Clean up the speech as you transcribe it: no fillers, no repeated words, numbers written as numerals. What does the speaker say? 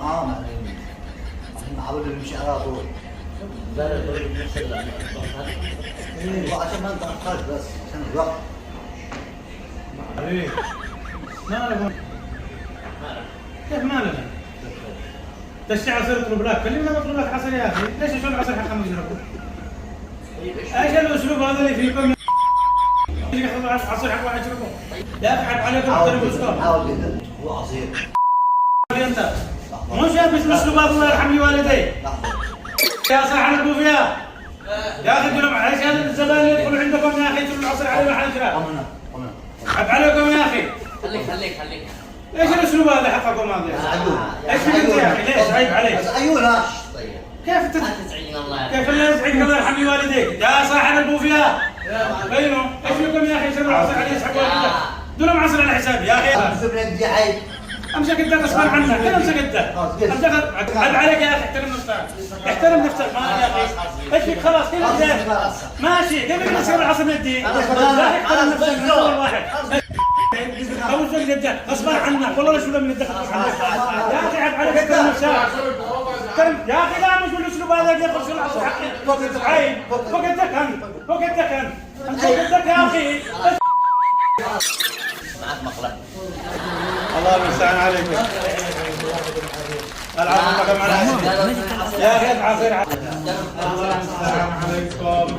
معاهم يعني نحاول نمشي على طول. وعشان ما نتأخرش بس عشان الوقت. ايه ما لنا كيف ما لنا؟ تشتي عصير اطلب لك، كلمنا نطلب لك عصير يا اخي، ليش يشرب عصير حق خمس يشربوا؟ ايش الاسلوب هذا اللي فيكم؟ ياخذ عصير حق واحد يشربه؟ يا اخي عيب عليكم احترموا الاسلوب. حاول جدا هو عصير. انت مو شايف الاسلوب هذا الله يرحم لي والدي. يا صاحب البوفيه يا اخي قول لهم ايش هذا الزبائن اللي يدخلوا عندكم يا اخي يجيبوا العصير علينا حنجره. قمنا عيب عليكم يا اخي. خليك ايش الاسلوب هذا حقكم هذا؟ ايش انت يا اخي ليش عيب عليك؟ عيونا طيب كيف لا تزعجنا الله كيف لا يزعجك الله يرحم لي والديك؟ يا صاحب البوفيه بينوا ايش لكم يا اخي يشربوا العصير عليه يسحبوا والدك؟ دول عصير على حسابي يا اخي. الزبنة دي عيب. امسك الدق غصبا عنك، كيف امسك الدق؟ امسك عيب عليك يا اخي احترم نفسك، احترم نفسك ما يا اخي، ايش فيك خلاص كيف ماشي كيف بدك تصير العصر من الدين؟ لا احترم نفسك من اول واحد. او زوج الدق غصبا عنك والله لا شو من الدق يا اخي عيب عليك احترم نفسك. يا اخي لا مش بالاسلوب هذا ياخذ في العصر حقي. عيب فوق الدكن فوق الدكن امسك الدق يا اخي. معك مقلب الله المستعان عليكم. العفو لكم على يا اخي العصير. الله المستعان عليكم.